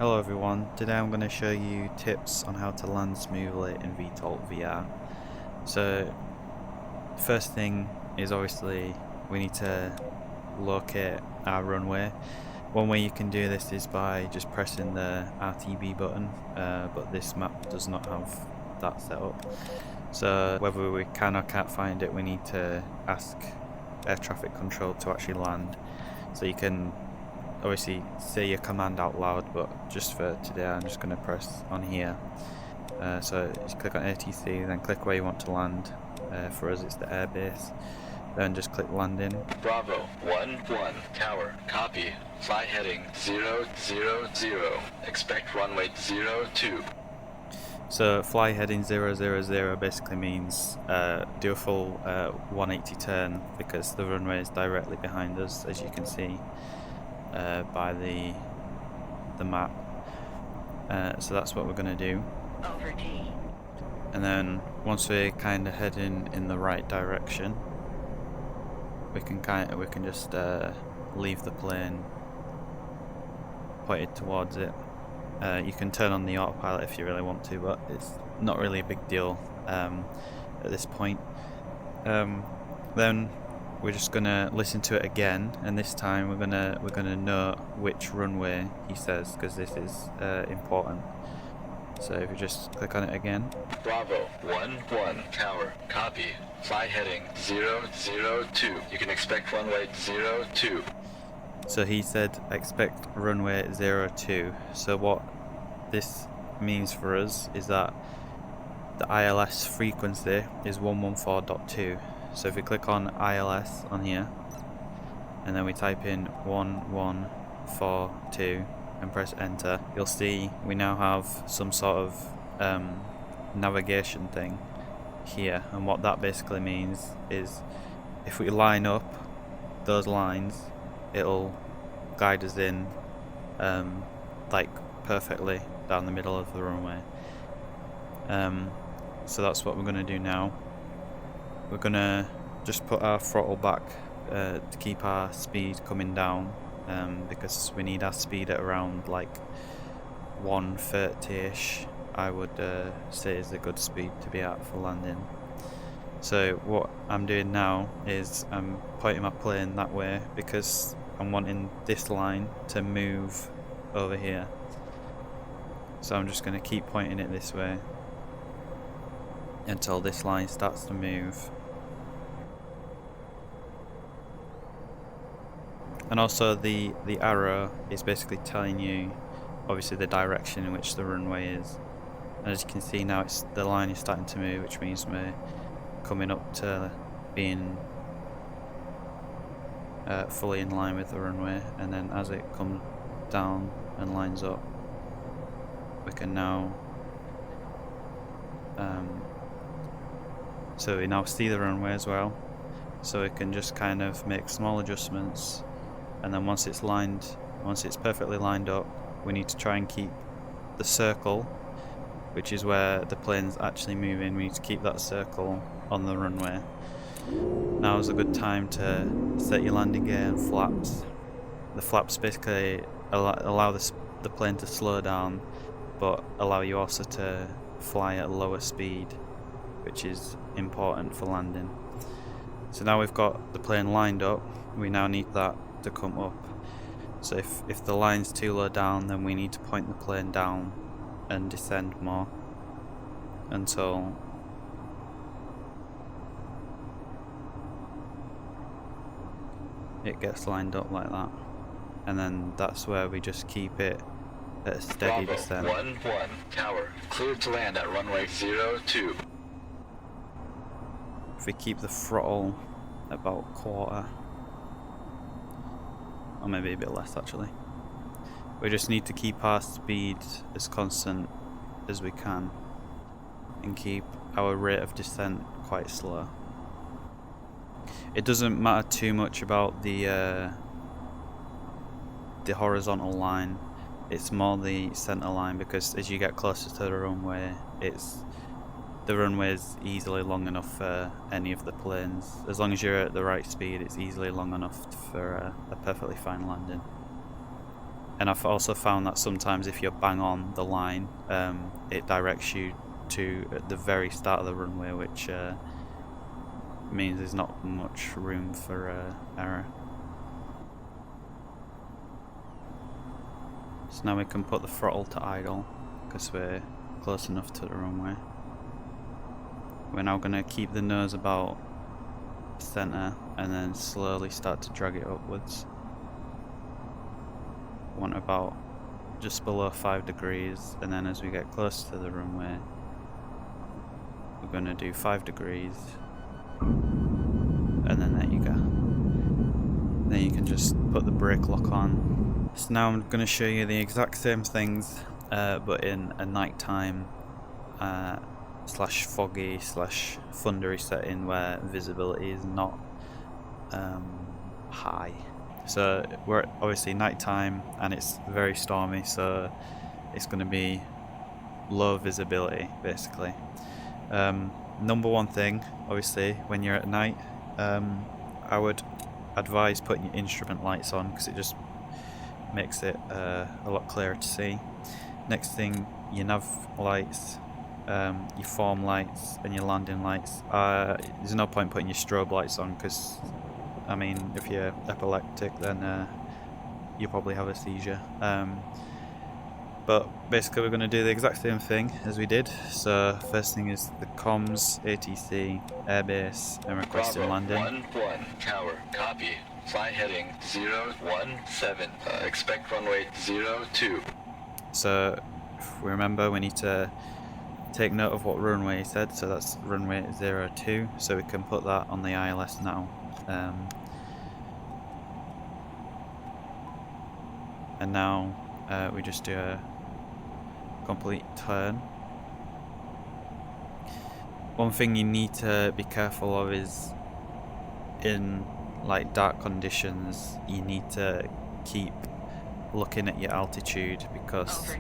Hello everyone, today I'm going to show you tips on how to land smoothly in VTOL VR. So first thing is obviously we need to locate our runway. One way you can do this is by just pressing the RTB button, but this map does not have that set up. So whether we can or can't find it, we need to ask air traffic control to actually land. So you can obviously say your command out loud, but just for today I'm just going to press on here. So just click on ATC, then click where you want to land. For us it's the airbase. Then just click landing. Bravo 1-1 tower, copy. Fly heading 000. Expect runway 02. So fly heading 000 basically means do a full 180 turn, because the runway is directly behind us, as you can see by the map. So that's what we're going to do. Over T. And then once we're kind of heading in the right direction, we can just leave the plane pointed towards it. You can turn on the autopilot if you really want to, but it's not really a big deal at this point. Then we're just gonna listen to it again, and this time we're gonna note which runway he says, because this is important. So if you just click on it again. Bravo 1-1 tower, copy. Fly heading 002. You can expect runway 02. So he said expect runway 02. So what this means for us is that the ILS frequency is 114.2. So if we click on ILS on here, and then we type in 1142 and press enter, you'll see we now have some sort of navigation thing here. And what that basically means is if we line up those lines, it'll guide us in like perfectly down the middle of the runway. So that's what we're going to do now. We're going to just put our throttle back to keep our speed coming down, because we need our speed at around like 130-ish. I would say is a good speed to be at for landing. So what I'm doing now is I'm pointing my plane that way, because I'm wanting this line to move over here. So I'm just going to keep pointing it this way until this line starts to move. And also the arrow is basically telling you obviously the direction in which the runway is. And as you can see now, the line is starting to move, which means we're coming up to being fully in line with the runway. And then as it comes down and lines up, we can now so we now see the runway as well, so we can just kind of make small adjustments. And then once it's perfectly lined up, we need to try and keep the circle, which is where the plane's actually moving. We need to keep that circle on the runway. Now is a good time to set your landing gear and flaps. The flaps basically allow the plane to slow down, but allow you also to fly at a lower speed, which is important for landing. So now we've got the plane lined up, we now need that to come up. So if the line's too low down, then we need to point the plane down and descend more until it gets lined up like that. And then that's where we just keep it at a steady Bravo descent. 1-1 tower, cleared to land at runway 02. If we keep the throttle about quarter, or maybe a bit less actually, we just need to keep our speed as constant as we can and keep our rate of descent quite slow. It doesn't matter too much about the horizontal line, it's more the center line, because as you get closer to the runway, the runway is easily long enough for any of the planes. As long as you're at the right speed, it's easily long enough for a perfectly fine landing. And I've also found that sometimes if you're bang on the line, it directs you to at the very start of the runway, which means there's not much room for error. So now we can put the throttle to idle because we're close enough to the runway. We're now going to keep the nose about center and then slowly start to drag it upwards. Want about just below 5 degrees, and then as we get close to the runway, we're going to do 5 degrees, and then there you go. Then you can just put the brake lock on. So now I'm going to show you the exact same things, but in a nighttime slash foggy slash thundery setting where visibility is not high. So we're obviously nighttime and it's very stormy, so it's going to be low visibility basically. Number one thing, obviously, when you're at night, I would advise putting your instrument lights on because it just makes it a lot clearer to see. Next thing, your nav lights, your form lights and your landing lights. There's no point putting your strobe lights on because, I mean, if you're epileptic then you'll probably have a seizure. But basically we're going to do the exact same thing as we did. So first thing is the comms, ATC, airbase and requesting landing. 1-1, tower, copy. Fly heading 017. Expect runway 02. So if we remember, we need to take note of what runway he said, so that's runway 02, so we can put that on the ILS now. And now we just do a complete turn. One thing you need to be careful of is in like dark conditions you need to keep looking at your altitude because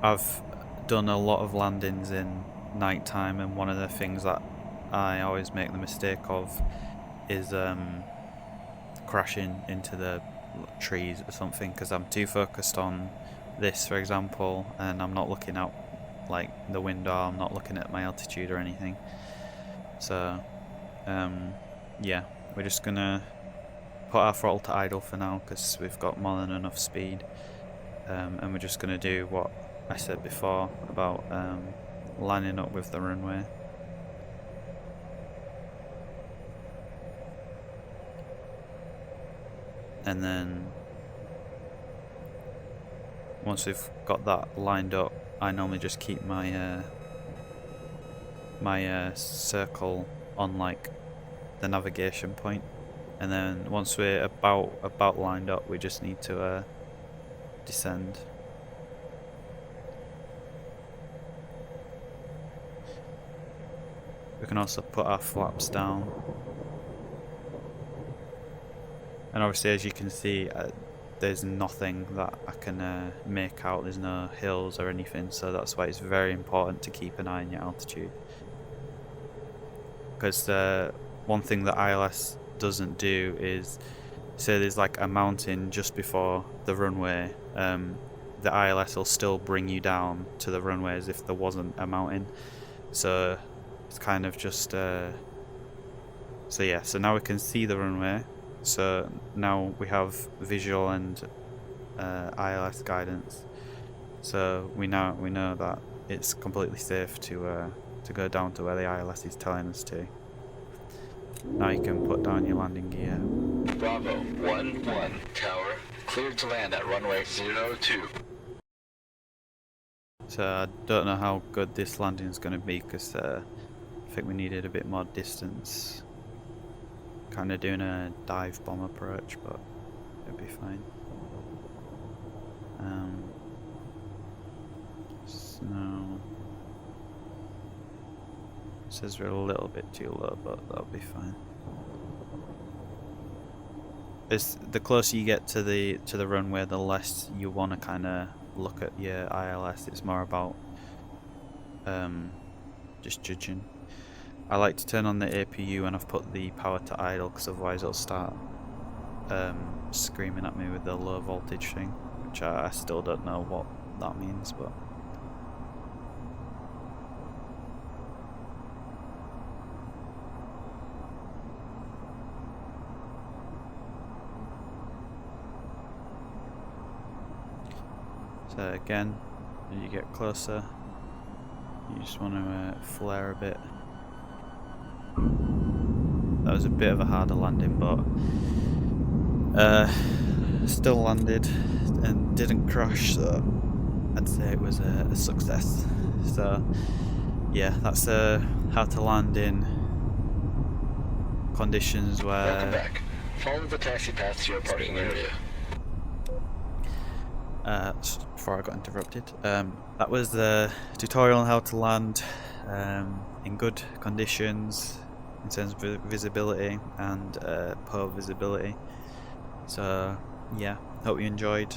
I've done a lot of landings in nighttime, and one of the things that I always make the mistake of is crashing into the trees or something because I'm too focused on this, for example, and I'm not looking out like the window, I'm not looking at my altitude or anything. So yeah, we're just gonna put our throttle to idle for now because we've got more than enough speed, and we're just gonna do what I said before about lining up with the runway. And then once we've got that lined up, I normally just keep my my circle on like the navigation point, and then once we're about lined up, we just need to descend. We can also put our flaps down. And obviously, as you can see, there's nothing that I can make out. There's no hills or anything, so that's why it's very important to keep an eye on your altitude. Because one thing that ILS doesn't do is, say there's like a mountain just before the runway, the ILS will still bring you down to the runway as if there wasn't a mountain. So it's kind of just so yeah, so now we can see the runway. So now we have visual and ILS guidance. So we know that it's completely safe to go down to where the ILS is telling us to. Now you can put down your landing gear. Bravo 1-1, tower, cleared to land at runway 02. So I don't know how good this landing is going to be because I think we needed a bit more distance. Kind of doing a dive bomb approach, but it'll be fine. So it says we're a little bit too low, but that'll be fine. It's the closer you get to the runway, the less you want to kind of look at your ILS. It's more about just judging. I like to turn on the APU when I've put the power to idle because otherwise it'll start screaming at me with the low voltage thing, which I still don't know what that means, but so again, as you get closer, you just want to flare a bit. That was a bit of a harder landing, but still landed and didn't crash, so I'd say it was a success. So yeah, that's how to land in conditions Welcome where back. Follow the taxi path to your parking area. before I got interrupted, that was the tutorial on how to land in good conditions in terms of visibility and poor visibility. So yeah, hope you enjoyed.